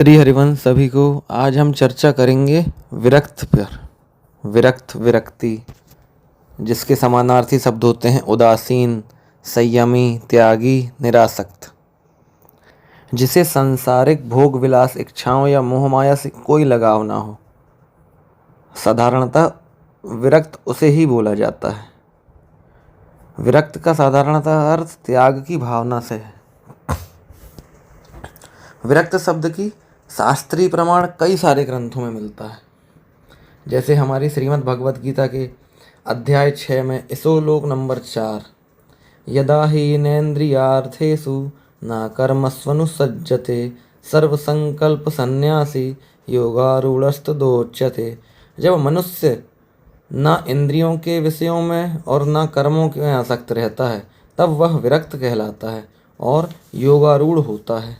श्री हरिवंश सभी को। आज हम चर्चा करेंगे विरक्त पर। विरक्त विरक्ति जिसके समानार्थी शब्द होते हैं उदासीन, संयमी, त्यागी, निरासक्त। जिसे सांसारिक भोग विलास इच्छाओं या मोह माया से कोई लगाव ना हो। साधारणतः विरक्त उसे ही बोला जाता है। विरक्त का साधारणतः अर्थ त्याग की भावना से है। विरक्त शब्द की शास्त्रीय प्रमाण कई सारे ग्रंथों में मिलता है। जैसे हमारी श्रीमद् भगवत गीता के अध्याय 6 में श्लोक नंबर 4, यदा हीनेन्द्रियार्थेषु न कर्मस्वनुसज्जते सर्वसंकल्प सन्यासी योगारूढ़स्तदोच्यते। जब मनुष्य न इंद्रियों के विषयों में और न कर्मों में आसक्त रहता है तब वह विरक्त कहलाता है और योगारूढ़ होता है।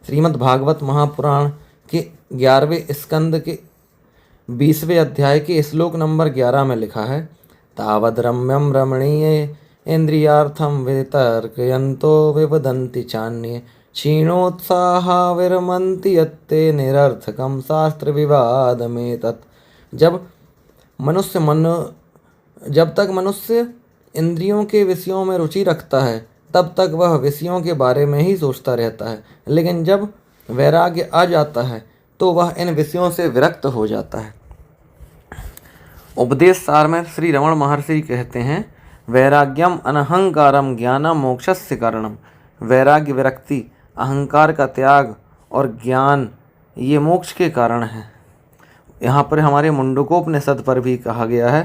श्रीमद् भागवत महापुराण के 11वें स्कंद के 20वें अध्याय के श्लोक नंबर 11 में लिखा है, तावद रम्यम रमणीय इंद्रियार्थम वितर्कयन्तो विवदन्ति चान्ये क्षीणोत्साहा विरमन्ति यत्ते निरर्थकम शास्त्र विवाद में तत्। जब तक मनुष्य इंद्रियों के विषयों में रुचि रखता है तब तक वह विषयों के बारे में ही सोचता रहता है, लेकिन जब वैराग्य आ जाता है तो वह इन विषयों से विरक्त हो जाता है। उपदेश सार में श्री रमण महर्षि कहते हैं, वैराग्यम अनहंकारम ज्ञानम मोक्षस्य कारणम। वैराग्य विरक्ति, अहंकार का त्याग और ज्ञान ये मोक्ष के कारण हैं। यहाँ पर हमारे मुंडकोपनिषद पर भी कहा गया है,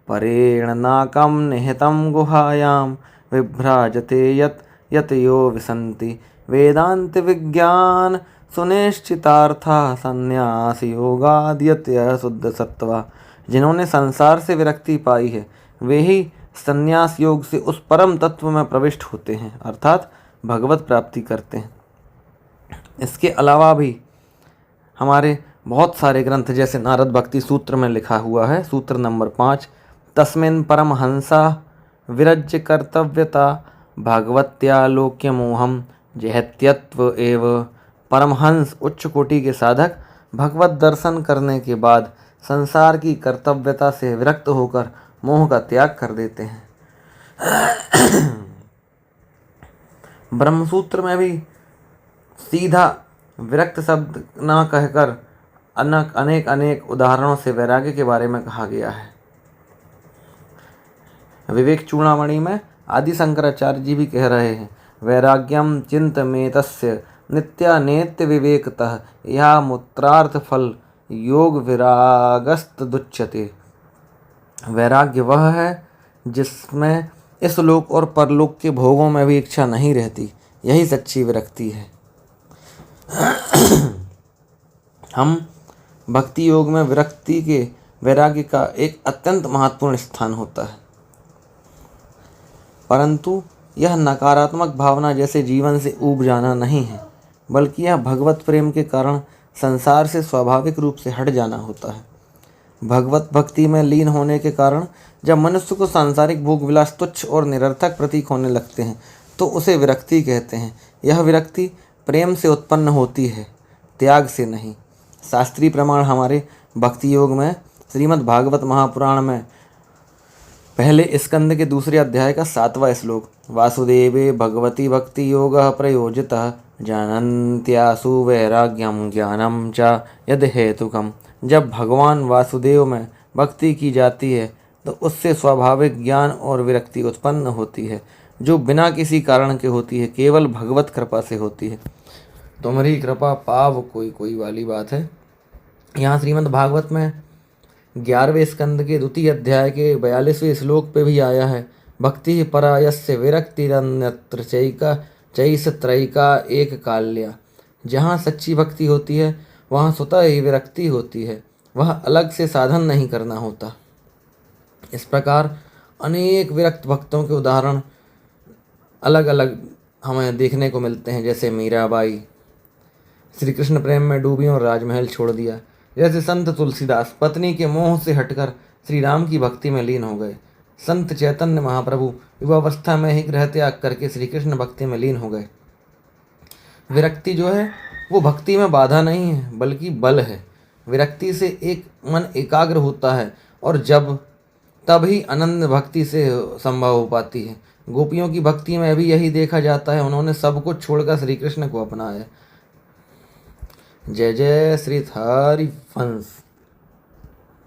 परेण नाकम निहितम गुहायाम विभ्राजते यत यत यो विसन्ति वेदांत विज्ञान सुनिश्चितार्था संन्यास योगाद्यत्य शुद्ध सत्वा। जिन्होंने संसार से विरक्ति पाई है वे ही संन्यास योग से उस परम तत्व में प्रविष्ट होते हैं, अर्थात भगवत प्राप्ति करते हैं। इसके अलावा भी हमारे बहुत सारे ग्रंथ, जैसे नारद भक्ति सूत्र में लिखा हुआ है, सूत्र नंबर 5, तस्मिन् परमहंसा विरज्य कर्तव्यता भागवत्यालोक्य मोहम जहत्यत्व एव। परमहंस उच्च कोटि के साधक भगवत दर्शन करने के बाद संसार की कर्तव्यता से विरक्त होकर मोह का त्याग कर देते हैं। ब्रह्मसूत्र में भी सीधा विरक्त शब्द न कहकर अनेक अनेक उदाहरणों से वैराग्य के बारे में कहा गया है। विवेक चूड़ामणि में आदि शंकराचार्य जी भी कह रहे हैं, वैराग्यम चिंतमेतस्य नित्यानेत्य विवेकतः या मूत्रार्थ फल योग विरागस्त दुच्यते। वैराग्य वह है जिसमें इस लोक और परलोक के भोगों में भी इच्छा नहीं रहती, यही सच्ची विरक्ति है। हम भक्ति योग में विरक्ति के वैराग्य का एक अत्यंत महत्वपूर्ण स्थान होता है, परंतु यह नकारात्मक भावना जैसे जीवन से ऊब जाना नहीं है, बल्कि यह भगवत प्रेम के कारण संसार से स्वाभाविक रूप से हट जाना होता है। भगवत भक्ति में लीन होने के कारण जब मनुष्य को सांसारिक भोग विलास तुच्छ और निरर्थक प्रतीक होने लगते हैं तो उसे विरक्ति कहते हैं। यह विरक्ति प्रेम से उत्पन्न होती है, त्याग से नहीं। शास्त्रीय प्रमाण हमारे भक्ति योग में श्रीमद् भागवत महापुराण में पहले स्कंद के 2 अध्याय का 7वां श्लोक, वासुदेवे भगवती भक्ति योग प्रयोजितः जानन्त्यासु वैराग्यम ज्ञानम च यद हेतुकम। जब भगवान वासुदेव में भक्ति की जाती है तो उससे स्वाभाविक ज्ञान और विरक्ति उत्पन्न होती है, जो बिना किसी कारण के होती है, केवल भगवत कृपा से होती है। तुम्हारी कृपा पाव कोई कोई वाली बात है। यहाँ श्रीमद् भागवत में 11वें स्कंद के 2 अध्याय के 42वें श्लोक पे भी आया है, भक्ति परा यस्य विरक्तिरन्यत्र चैस त्रयिका एक काल्या। जहाँ सच्ची भक्ति होती है वहाँ स्वतः ही विरक्ति होती है, वह अलग से साधन नहीं करना होता। इस प्रकार अनेक विरक्त भक्तों के उदाहरण अलग अलग हमें देखने को मिलते हैं, जैसे मीराबाई श्री कृष्ण प्रेम में डूबी और राजमहल छोड़ दिया। जैसे संत तुलसीदास पत्नी के मोह से हटकर श्री राम की भक्ति में लीन हो गए। संत चैतन्य महाप्रभु युवावस्था में ही गृह त्याग करके श्री कृष्ण भक्ति में लीन हो गए। विरक्ति जो है वो भक्ति में बाधा नहीं है बल्कि बल है। विरक्ति से एक मन एकाग्र होता है और जब तभी अनंत भक्ति से संभव हो पाती है। गोपियों की भक्ति में भी यही देखा जाता है, उन्होंने सब कुछ छोड़कर श्री कृष्ण को अपनाया। जय जय श्री हरि वंश।